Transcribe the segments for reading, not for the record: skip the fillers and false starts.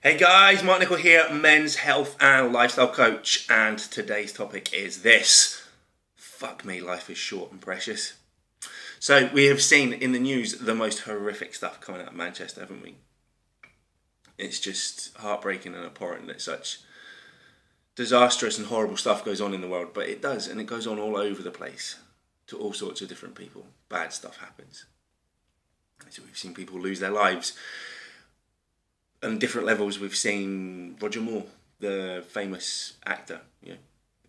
Hey guys, Mark Nicol here, men's health and lifestyle coach, and today's topic is this. Fuck me, life is short and precious. So we have seen in the news the most horrific stuff coming out of Manchester, haven't we? It's just heartbreaking and abhorrent that such disastrous and horrible stuff goes on in the world, but it does, and it goes on all over the place to all sorts of different people. Bad stuff happens. So we've seen people lose their lives. On different levels, we've seen Roger Moore, the famous actor,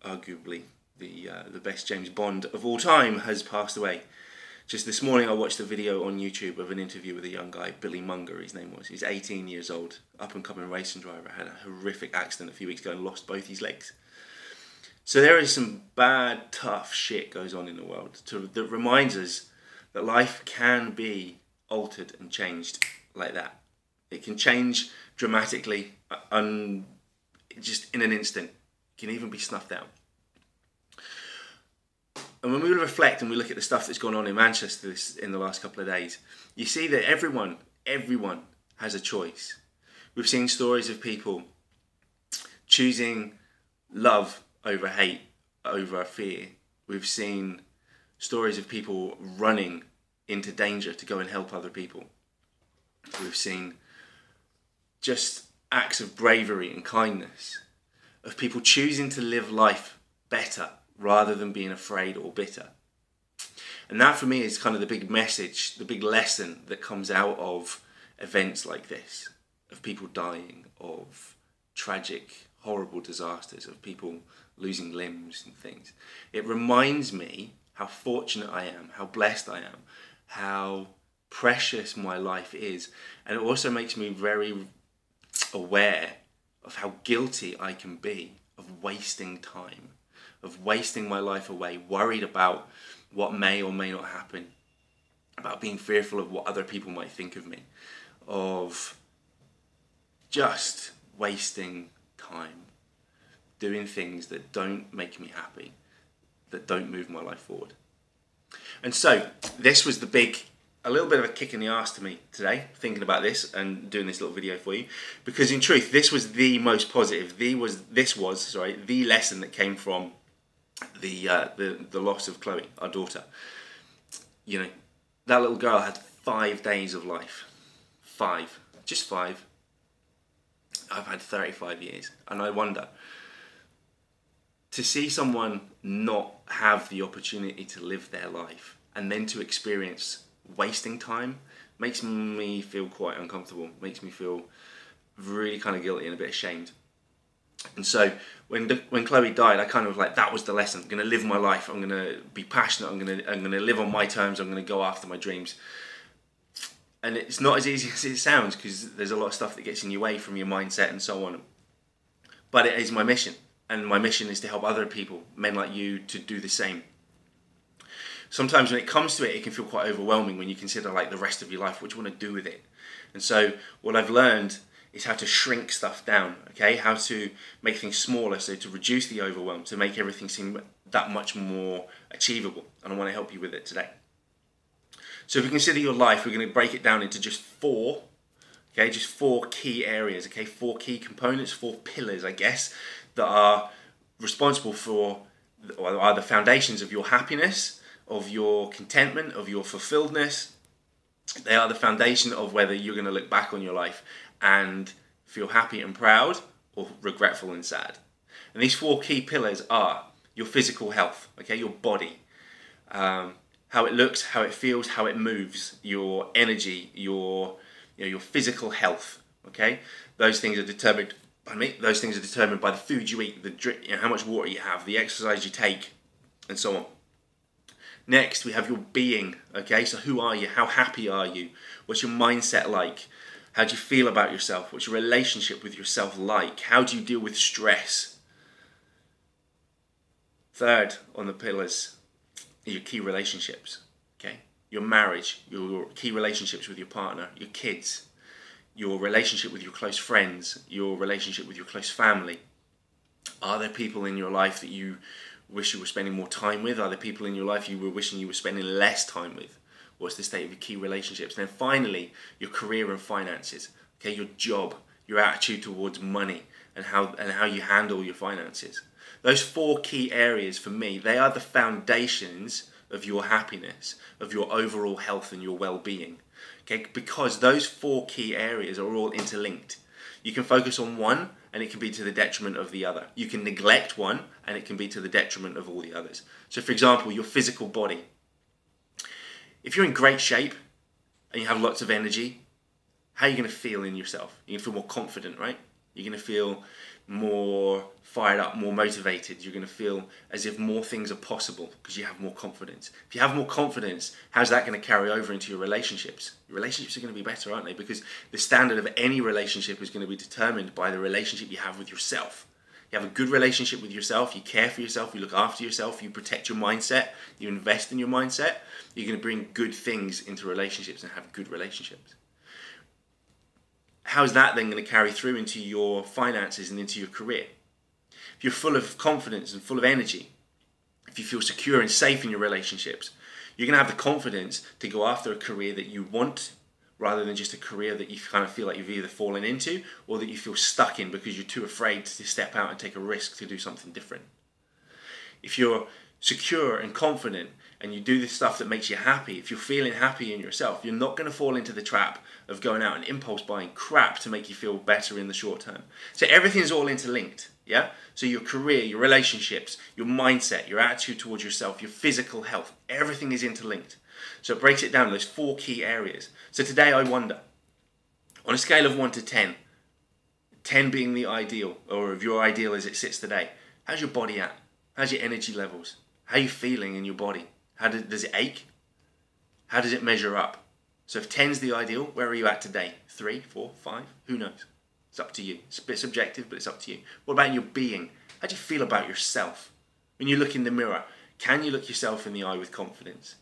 arguably the best James Bond of all time, has passed away. Just this morning I watched a video on YouTube of an interview with a young guy, Billy Munger his name was. He's 18 years old, up and coming racing driver, had a horrific accident a few weeks ago and lost both his legs. So there is some bad, tough shit goes on in the world that reminds us that life can be altered and changed like that. It can change dramatically, just in an instant. It can even be snuffed out. And when we reflect and we look at the stuff that's gone on in Manchester in the last couple of days, you see that everyone has a choice. We've seen stories of people choosing love over hate, over fear. We've seen stories of people running into danger to go and help other people. We've seen just acts of bravery and kindness, of people choosing to live life better rather than being afraid or bitter. And that for me is kind of the big message, the big lesson that comes out of events like this, of people dying, of tragic, horrible disasters, of people losing limbs and things. It reminds me how fortunate I am, how blessed I am, how precious my life is. And it also makes me very aware of how guilty I can be of wasting time, of wasting my life away, worried about what may or may not happen, about being fearful of what other people might think of me, of just wasting time, doing things that don't make me happy, that don't move my life forward. And so this was a little bit of a kick in the arse to me today, thinking about this and doing this little video for you, because in truth, this was the most positive. This was the lesson that came from the loss of Chloe, our daughter. You know, that little girl had 5 days of life. 5, just 5. I've had 35 years, and I wonder, to see someone not have the opportunity to live their life and then to experience wasting time makes me feel quite uncomfortable, makes me feel really kind of guilty and a bit ashamed. And so when Chloe died, I kind of that was the lesson. I'm going to live my life, I'm going to be passionate, I'm going to live on my terms, I'm going to go after my dreams. And it's not as easy as it sounds, because there's a lot of stuff that gets in your way from your mindset and so on. But it is my mission, and my mission is to help other people, men like you, to do the same. Sometimes when it comes to it, it can feel quite overwhelming when you consider the rest of your life, what you want to do with it. And so what I've learned is how to shrink stuff down, okay? How to make things smaller, so to reduce the overwhelm, to make everything seem that much more achievable. And I want to help you with it today. So if we consider your life, we're going to break it down into just 4, okay? Just 4 key areas, okay? 4 key components, 4 pillars, I guess, that are responsible for, or are the foundations of your happiness, of your contentment, of your fulfilledness. They are the foundation of whether you're going to look back on your life and feel happy and proud, or regretful and sad. And these 4 key pillars are your physical health, okay, your body, how it looks, how it feels, how it moves, your energy, your physical health, okay. Those things are determined. Those things are determined by the food you eat, how much water you have, the exercise you take, and so on. Next, we have your being, okay? So who are you? How happy are you? What's your mindset like? How do you feel about yourself? What's your relationship with yourself like? How do you deal with stress? Third on the pillars are your key relationships, okay? Your marriage, your key relationships with your partner, your kids, your relationship with your close friends, your relationship with your close family. Are there people in your life that you wish you were spending more time with? Are there people in your life you were wishing you were spending less time with? What's the state of your key relationships? And then finally, your career and finances. Okay, your job, your attitude towards money, and how you handle your finances. Those 4 key areas for me, they are the foundations of your happiness, of your overall health and your well-being. Okay, because those 4 key areas are all interlinked. You can focus on one and it can be to the detriment of the other. You can neglect one and it can be to the detriment of all the others. So for example, your physical body. If you're in great shape and you have lots of energy, how are you going to feel in yourself? You're going to feel more confident, right? You're going to feel more fired up, more motivated. You're going to feel as if more things are possible because you have more confidence. If you have more confidence, how's that going to carry over into your relationships? Your relationships are going to be better, aren't they? Because the standard of any relationship is going to be determined by the relationship you have with yourself. You have a good relationship with yourself, you care for yourself, you look after yourself, you protect your mindset, you invest in your mindset, you're going to bring good things into relationships and have good relationships. How's that then going to carry through into your finances and into your career? If you're full of confidence and full of energy, if you feel secure and safe in your relationships, you're going to have the confidence to go after a career that you want rather than just a career that you kind of feel like you've either fallen into or that you feel stuck in because you're too afraid to step out and take a risk to do something different. If you're secure and confident and you do the stuff that makes you happy, if you're feeling happy in yourself, you're not going to fall into the trap of going out and impulse buying crap to make you feel better in the short term. So everything's all interlinked, yeah? So your career, your relationships, your mindset, your attitude towards yourself, your physical health, everything is interlinked. So it breaks it down, those 4 key areas. So today I wonder, on a scale of 1 to 10, 10 being the ideal, or of your ideal as it sits today, how's your body at? How's your energy levels? How are you feeling in your body? Does it ache? How does it measure up? So if 10's the ideal, where are you at today? 3, 4, 5? Who knows? It's up to you. It's a bit subjective, but it's up to you. What about your being? How do you feel about yourself? When you look in the mirror, can you look yourself in the eye with confidence?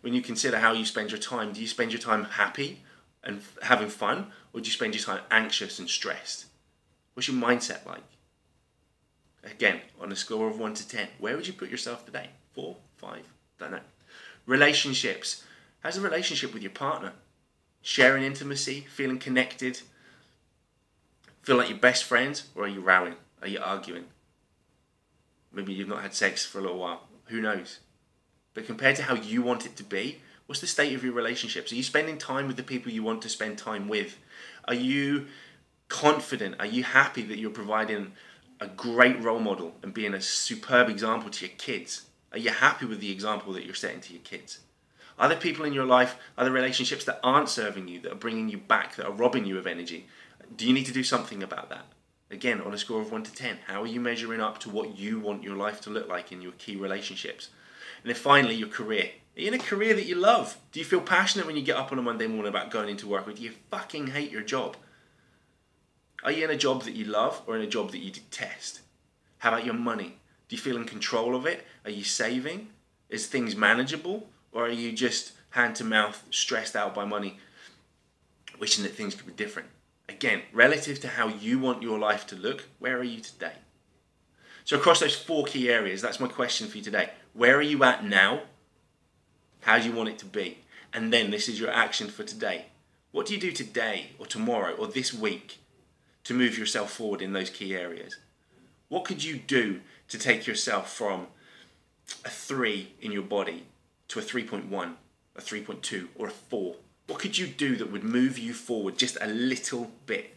When you consider how you spend your time, do you spend your time happy and having fun, or do you spend your time anxious and stressed? What's your mindset like? Again, on a score of 1 to 10, where would you put yourself today? 4, 5? Don't know. Relationships. How's the relationship with your partner? Sharing intimacy, feeling connected, feel like you're best friends, or are you rowing? Are you arguing? Maybe you've not had sex for a little while. Who knows? But compared to how you want it to be, what's the state of your relationships? Are you spending time with the people you want to spend time with? Are you confident? Are you happy that you're providing a great role model and being a superb example to your kids? Are you happy with the example that you're setting to your kids? Are there people in your life, are there relationships that aren't serving you, that are bringing you back, that are robbing you of energy? Do you need to do something about that? Again, on a score of 1 to 10, how are you measuring up to what you want your life to look like in your key relationships? And then finally, your career. Are you in a career that you love? Do you feel passionate when you get up on a Monday morning about going into work, or do you fucking hate your job? Are you in a job that you love or in a job that you detest? How about your money? Do you feel in control of it? Are you saving? Is things manageable? Or are you just hand to mouth, stressed out by money, wishing that things could be different? Again, relative to how you want your life to look, where are you today? So across those 4 key areas, that's my question for you today. Where are you at now? How do you want it to be? And then this is your action for today. What do you do today or tomorrow or this week to move yourself forward in those key areas? What could you do to take yourself from a 3 in your body to a 3.1, a 3.2 or a 4? What could you do that would move you forward just a little bit?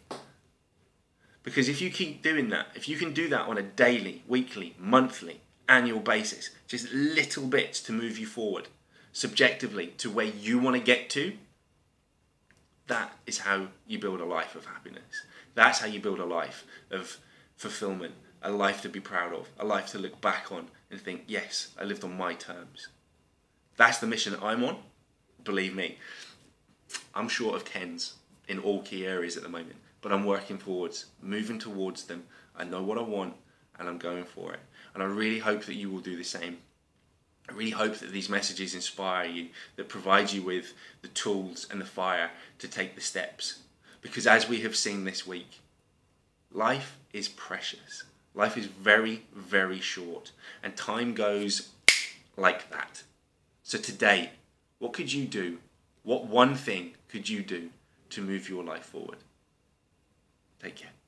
Because if you keep doing that, if you can do that on a daily, weekly, monthly, annual basis, just little bits to move you forward, subjectively, to where you want to get to, that is how you build a life of happiness. That's how you build a life of fulfillment, a life to be proud of, a life to look back on and think, yes, I lived on my terms. That's the mission that I'm on. Believe me, I'm short of 10s in all key areas at the moment, but I'm working towards, moving towards them. I know what I want and I'm going for it. And I really hope that you will do the same. I really hope that these messages inspire you, that provide you with the tools and the fire to take the steps. Because as we have seen this week, life is precious. Life is very, very short. And time goes like that. So today, what could you do? What one thing could you do to move your life forward? Take care.